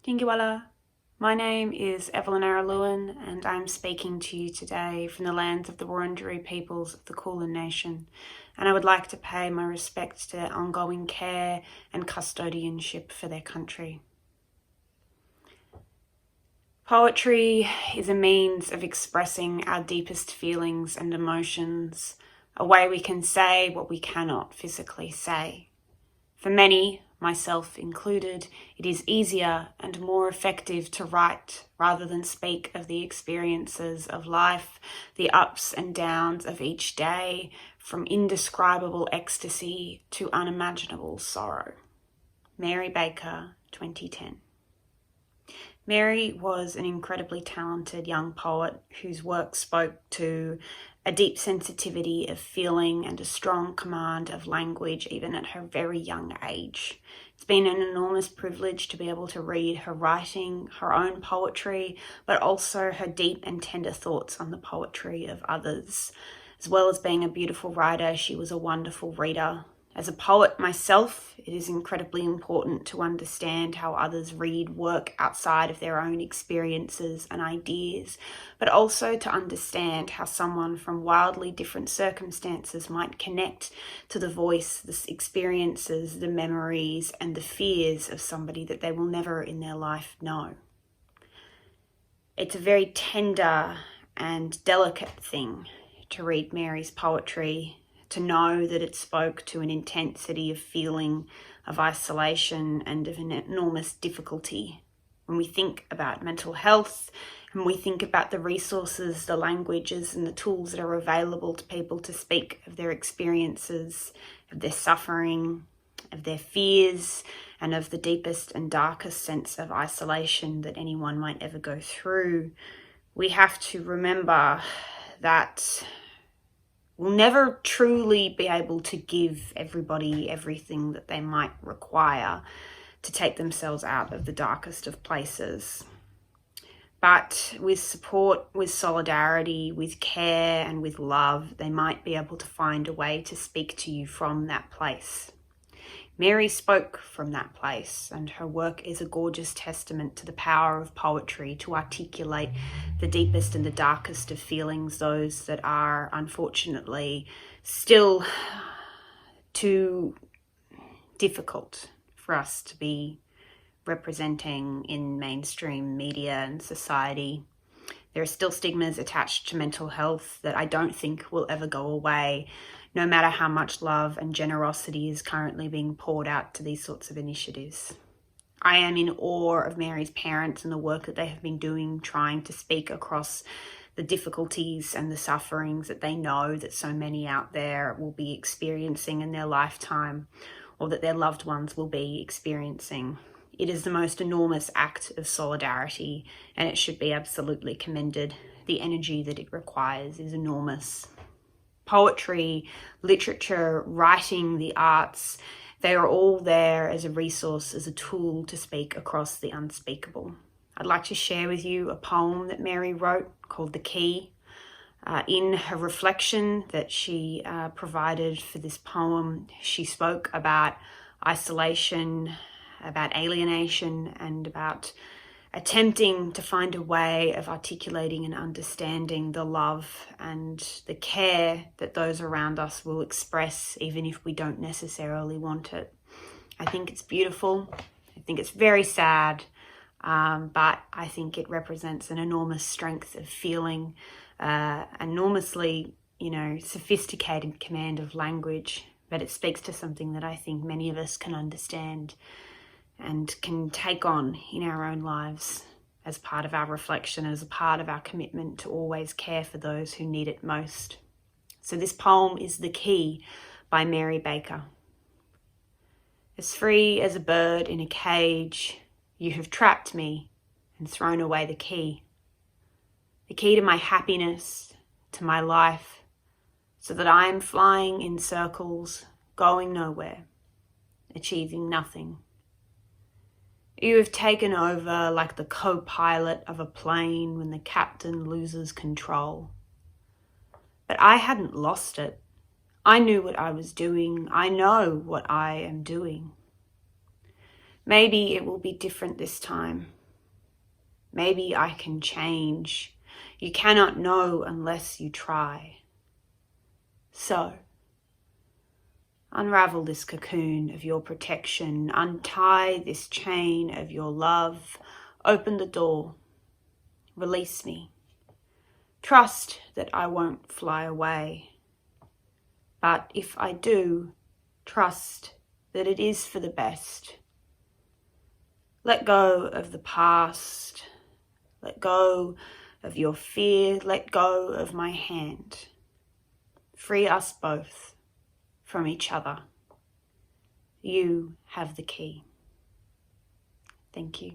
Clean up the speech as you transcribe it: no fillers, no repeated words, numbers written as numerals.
Kingiwala. My name is Evelyn Araluen and I'm speaking to you today from the lands of the Wurundjeri peoples of the Kulin Nation, and I would like to pay my respects to their ongoing care and custodianship for their country. Poetry is a means of expressing our deepest feelings and emotions, a way we can say what we cannot physically say. For many, myself included, it is easier and more effective to write rather than speak of the experiences of life, the ups and downs of each day, from indescribable ecstasy to unimaginable sorrow. Mary Baker, 2010. Mary was an incredibly talented young poet whose work spoke to a deep sensitivity of feeling and a strong command of language even at her very young age. It's been an enormous privilege to be able to read her writing, her own poetry, but also her deep and tender thoughts on the poetry of others. As well as being a beautiful writer, she was a wonderful reader. As a poet myself, it is incredibly important to understand how others read work outside of their own experiences and ideas, but also to understand how someone from wildly different circumstances might connect to the voice, the experiences, the memories, and the fears of somebody that they will never in their life know. It's a very tender and delicate thing to read Mary's poetry, to know that it spoke to an intensity of feeling, of isolation, and of an enormous difficulty. When we think about mental health, and we think about the resources, the languages, and the tools that are available to people to speak of their experiences, of their suffering, of their fears, and of the deepest and darkest sense of isolation that anyone might ever go through, we have to remember that we'll never truly be able to give everybody everything that they might require to take themselves out of the darkest of places. But with support, with solidarity, with care, and with love, they might be able to find a way to speak to you from that place. Mary spoke from that place, and her work is a gorgeous testament to the power of poetry to articulate the deepest and the darkest of feelings, those that are unfortunately still too difficult for us to be representing in mainstream media and society. There are still stigmas attached to mental health that I don't think will ever go away, no matter how much love and generosity is currently being poured out to these sorts of initiatives. I am in awe of Mary's parents and the work that they have been doing, trying to speak across the difficulties and the sufferings that they know that so many out there will be experiencing in their lifetime, or that their loved ones will be experiencing. It is the most enormous act of solidarity, and it should be absolutely commended. The energy that it requires is enormous. Poetry, literature, writing, the arts, they are all there as a resource, as a tool to speak across the unspeakable. I'd like to share with you a poem that Mary wrote called The Key. In her reflection that she provided for this poem, she spoke about isolation, about alienation, and about attempting to find a way of articulating and understanding the love and the care that those around us will express, even if we don't necessarily want it. I think it's beautiful. I think it's very sad, but I think it represents an enormous strength of feeling, enormously, sophisticated command of language, but it speaks to something that I think many of us can understand and can take on in our own lives as part of our reflection, as a part of our commitment to always care for those who need it most. So this poem is The Key by Mary Baker. As free as a bird in a cage, you have trapped me and thrown away the key to my happiness, to my life, so that I am flying in circles, going nowhere, achieving nothing. You have taken over like the co-pilot of a plane when the captain loses control. But I hadn't lost it. I knew what I was doing. I know what I am doing. Maybe it will be different this time. Maybe I can change. You cannot know unless you try. So, unravel this cocoon of your protection, untie this chain of your love, open the door, release me. Trust that I won't fly away. But if I do, trust that it is for the best. Let go of the past. Let go of your fear. Let go of my hand. Free us both from each other. You have the key. Thank you.